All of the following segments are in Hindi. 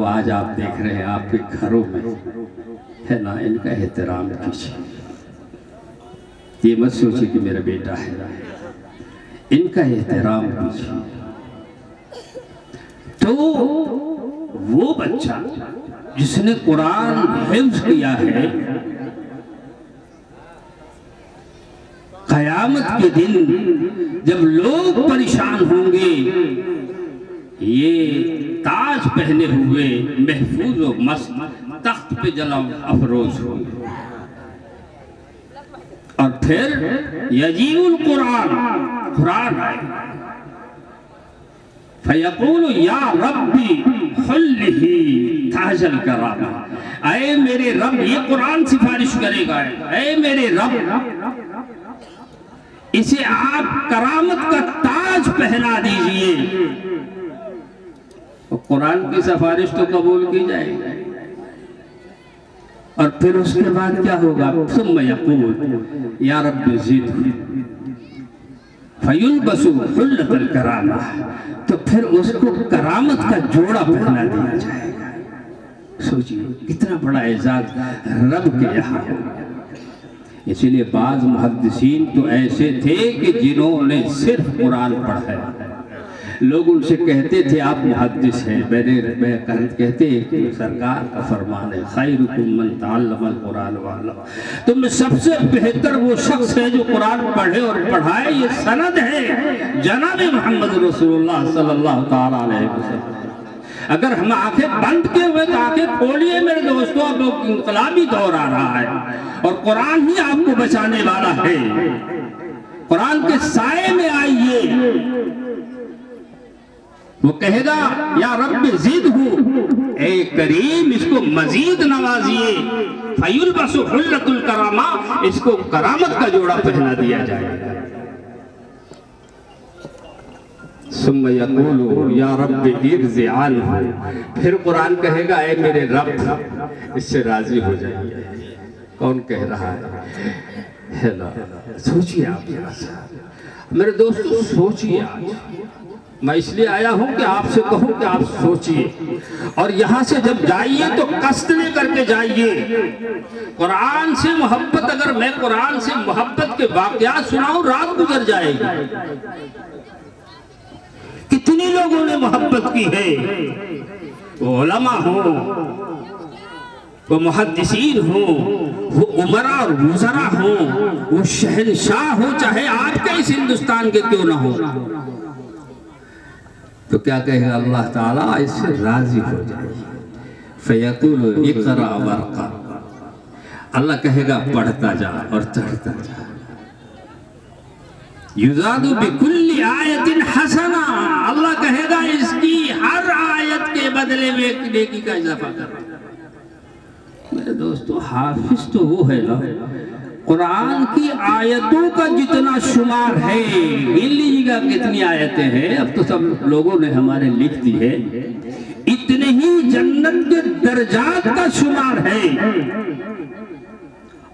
तो आज आप देख रहे हैं आपके घरों में है ना, इनका एहतराम कीजिए। ये मत सोचिए कि मेरा बेटा है, इनका एहतराम कीजिए। तो वो बच्चा जिसने कुरान हिफ्ज़ किया है, क़यामत के दिन जब लोग परेशान होंगे, ये ताज पहने हुए महफूज और मस्त तख्त पे जला अफरोज होंगे। और फिर यजीउल कुरान आएगा, फयक़ूलु या रब्बी खुल्लिही ताजल करामा। ऐ मेरे रब, ये कुरान सिफारिश करेगा, ऐ मेरे रब, इसे आप करामत का ताज पहना दीजिए। तो कुरान की सिफारिश तो कबूल की जाएगी। और फिर उसके बाद क्या होगा? सुम्मा यक़ूल या रब्बि ज़िदनी फयुल्बसु हुल्लतल करामा। तो फिर उसको करामत का जोड़ा पहना दिया जाएगा। सोचिए कितना बड़ा एजाज रब के यहाँ। इसीलिए बाज़ मुहद्दिसीन तो ऐसे थे कि जिन्होंने सिर्फ कुरान पढ़ा है। लोग उनसे कहते थे आप मुहद्दिस हैं। मैं कहते सरकार का फरमान है, खैरुकुम मन तअल्लमल कुरान वअल्लम। तुम में सबसे बेहतर वो शख्स है जो कुरान पढ़े और पढ़ाए। ये सनद है जनाब मोहम्मद रसूलुल्लाह सल्लल्लाहु तआला अलैहि वसल्लम। अगर हम आंखें बंद किए हुए तो आंखें खोलिए मेरे दोस्तों, अब इंकलाबी दौर आ रहा है और कुरान ही आपको बचाने वाला है। कुरान के साए में आइए। वो कहेगा या रब्बि ज़िदहू, ए करीम इसको मजीद नवाजिए। फयुल्बसु हुल्लतुल करामा, इसको करामत का जोड़ा पहना दिया जाएगा। सुम्मा यक़ूलु या रब्बि इर्ज़ि अन्हु, फिर कुरान कहेगा ऐ मेरे रब इससे राजी हो जाइए। कौन कह रहा है ना? सोचिए आप मेरे दोस्तों, सोचिए। आज मैं इसलिए आया हूं कि आपसे कहूं कि आप सोचिए, और यहां से जब जाइए तो कष्ट लेकर के जाइए। कुरान से मोहब्बत, अगर मैं कुरान से मोहब्बत के वाक़यात सुनाऊं रात गुजर जाएगी। कितने लोगों ने मोहब्बत की है, वो उलमा हो, वो मुहद्दिसीन हो, वो उमरा और वज़रा हो, वो शहंशाह हो, चाहे आज के इस हिंदुस्तान के क्यों ना हो। तो क्या कहेगा अल्लाह ताला? इससे राजी हो जाइए। फयक़ूलु इक़रा वर्क़ा, अल्लाह कहेगा पढ़ता जा और चढ़ता जा। युज़ादु बिकुल्ली आयतिन हसना, अल्लाह कहेगा इसकी हर आयत के बदले में एक नेकी का इजाफा कर। मेरे दोस्तों, हाफिज तो वो है ना, कुरान की आयतों का जितना शुमार है, गिन लीजिएगा कितनी आयतें हैं। अब तो सब लोगों ने हमारे लिख दी है। इतने ही जन्नत के दर्जात का शुमार है।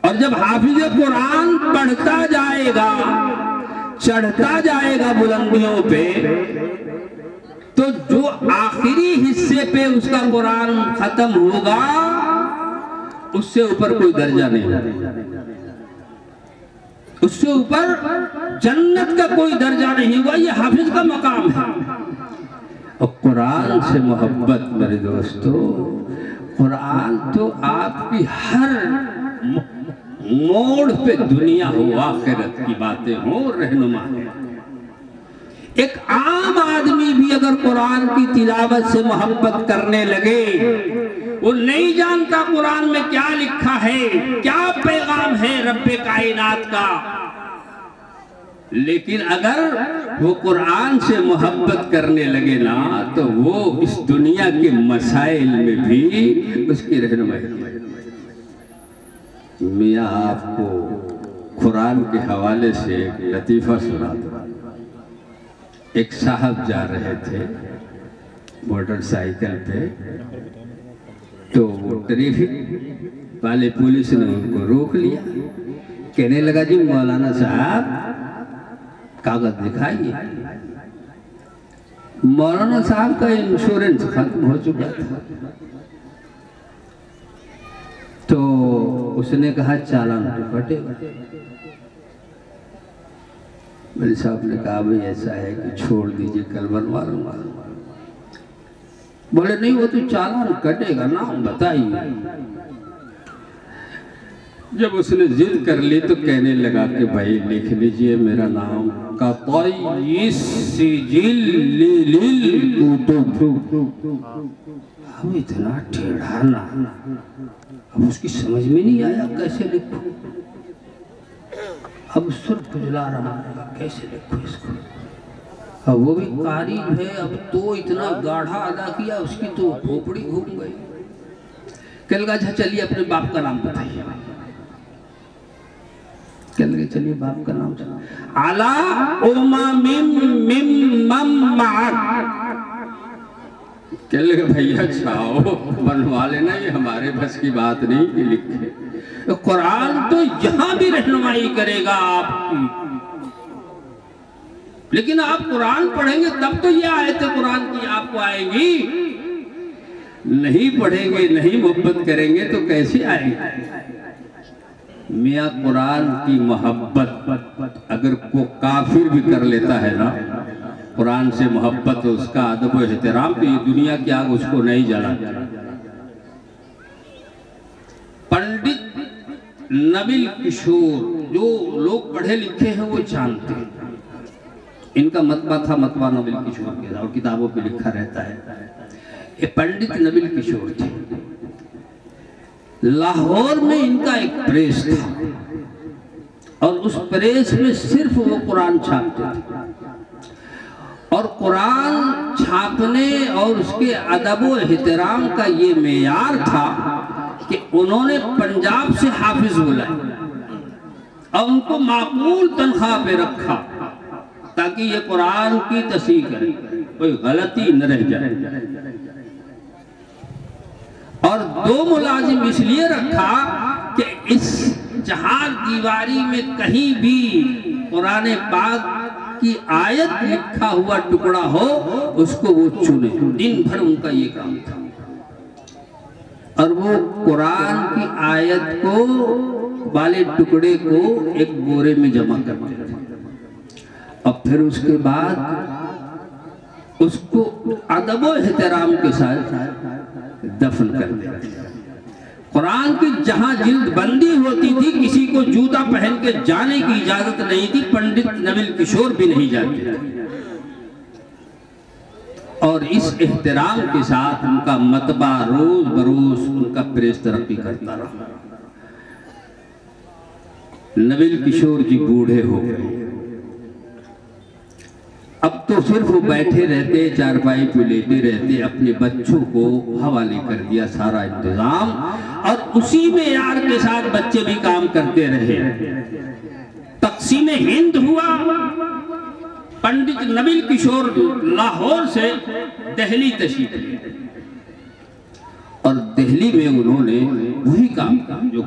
और जब हाफिज कुरान पढ़ता जाएगा, चढ़ता जाएगा बुलंदियों पे, तो जो आखिरी हिस्से पे उसका कुरान खत्म होगा, उससे ऊपर कोई दर्जा नहीं, उससे ऊपर जन्नत का कोई दर्जा नहीं हुआ। ये हाफिज का मकाम है। और कुरान से मोहब्बत मेरे दोस्तों, कुरान तो आपकी हर मोड़ पे दुनिया हो आखिरत की बातें हो रहनुमा है। एक आम आदमी भी अगर कुरान की तिलावत से मोहब्बत करने लगे, वो नहीं जानता कुरान में क्या लिखा है, क्या पैगाम है रब्बे कायनात का, लेकिन अगर वो कुरान से मोहब्बत करने लगे ना, तो वो इस दुनिया के मसाइल में भी उसकी रहनुमाई। मैं आपको कुरान के हवाले से एक लतीफ़ा सुना दूं। एक साहब जा रहे थे मोटरसाइकिल पे, तो वो ट्रैफिक वाले पुलिस ने उनको रोक लिया। कहने लगा जी मौलाना साहब कागज दिखाइए। मौलाना साहब का इंश्योरेंस खत्म हो चुका था, तो उसने कहा चालान तो कटेगा। मेरे साहब ने कहा भाई ऐसा है कि छोड़ दीजिए, कल बनवा लूंगा। बोले नहीं वो तो चालान कटेगा, नाम बताइए। जब उसने जिद कर ली तो कहने लगा कि भाई लिख लीजिए मेरा नाम का। अब इतना टेढ़ा ना, अब उसकी समझ में नहीं आया कैसे लिखूं। अब सुर खुजला रहा है कैसे लिखूं इसको। अब वो भी कारी है, अब तो इतना गाढ़ा अदा किया उसकी तो खोपड़ी घूम गई। कल का चलिए अपने बाप का नाम बताइए। कल के चलिए बाप का नाम चला। आला उमा मिम मिम मम माक। कल के भैया छाओ बनवा लेना, ये हमारे बस की बात नहीं कि लिखे। तो कुरान तो यहाँ भी रहनुमाई करेगा आपकी, लेकिन आप कुरान पढ़ेंगे तब तो ये आयतें कुरान की आपको आएगी। नहीं पढ़ेंगे, नहीं मोहब्बत करेंगे तो कैसे आएगी। मियाँ कुरान की मोहब्बत अगर को काफिर भी कर लेता है ना, कुरान से मोहब्बत, उसका अदब व एहतराम, तो ये दुनिया की आग उसको नहीं जला। पंडित नबिल किशोर, जो लोग पढ़े लिखे हैं वो जानते हैं, इनका मतबा था मतबा नबिल किशोर के, और किताबों पे लिखा रहता है। ये पंडित नबिल किशोर थे। लाहौर में इनका एक प्रेस था और उस प्रेस में सिर्फ वो कुरान छापते थे। और कुरान छापने और उसके अदब व एहतराम का ये मेयार था कि उन्होंने पंजाब से हाफिज बुलाए और उनको माकूल तनख्वाह पे रखा ताकि ये कुरान की तस्हीह करे, कोई गलती न रह जाए। और दो मुलाजिम इसलिए रखा कि इस जहाज दीवारी में कहीं भी कुरान पाक की आयत लिखा हुआ टुकड़ा हो उसको वो चुने। दिन भर उनका ये काम था और वो कुरान की आयत को वाले टुकड़े को एक बोरे में जमा करते थे और फिर उसके बाद उसको अदब व एहतराम के साथ दफन कर देते। कुरान की जहां जिल्द बंदी होती थी किसी को जूता पहन के जाने की इजाजत नहीं थी, पंडित नबिल किशोर भी नहीं जाते थे। और इस एहतराम के साथ उनका मतबा रोज बरोज उनका प्रेस तरक्की करता रहा। नबिल किशोर जी बूढ़े हो गए, अब तो सिर्फ वो बैठे रहते, चारपाई पे लेटे रहते, अपने बच्चों को हवाले कर दिया सारा इंतजाम और उसी में यार के साथ बच्चे भी काम करते रहे। तकसीम हिंद हुआ, पंडित नबिल किशोर लाहौर से दिल्ली तशरीफ और दिल्ली में उन्होंने वही काम किया जो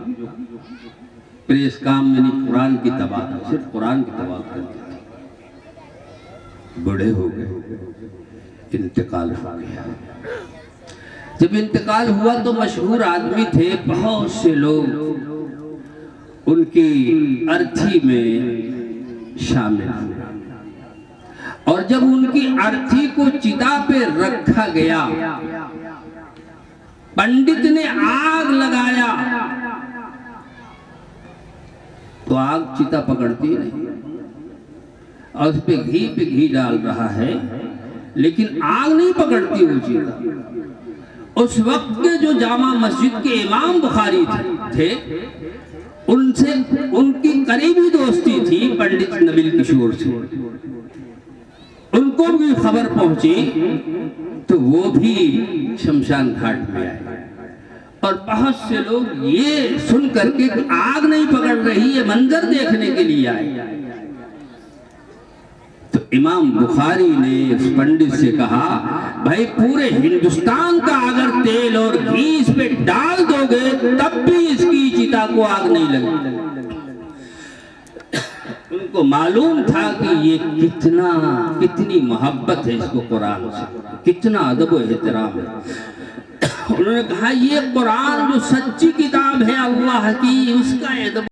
प्रेस काम यानी कुरान की तबादला, सिर्फ कुरान की तबादला करते थे। बूढ़े हो गए, इंतकाल हो गया। जब इंतकाल हुआ तो मशहूर आदमी थे, बहुत से लोग उनकी अर्थी में शामिल हुए और जब उनकी अर्थी को चिता पे रखा गया, पंडित ने आग लगाया तो आग चिता पकड़ती नहीं और उस पे घी डाल रहा है लेकिन आग नहीं पकड़ती वो चिता। उस वक्त के जो जामा मस्जिद के इमाम बुखारी थे उनसे उनकी करीबी दोस्ती थी पंडित नबिल किशोर से। उनको भी खबर पहुंची तो वो भी शमशान घाट में आए और बहुत से लोग ये सुन करके कि आग नहीं पकड़ रही ये मंजर देखने के लिए आए। तो इमाम बुखारी ने इस पंडित से कहा, भाई पूरे हिंदुस्तान का अगर तेल और घी इस पे डाल दोगे तब भी इसकी चिता को आग नहीं लगेगी। उनको मालूम था कि ये कितनी मोहब्बत है इसको कुरान से, कितना अदब व एहतराम है। उन्होंने कहा ये कुरान जो सच्ची किताब है अल्लाह की, उसका अदब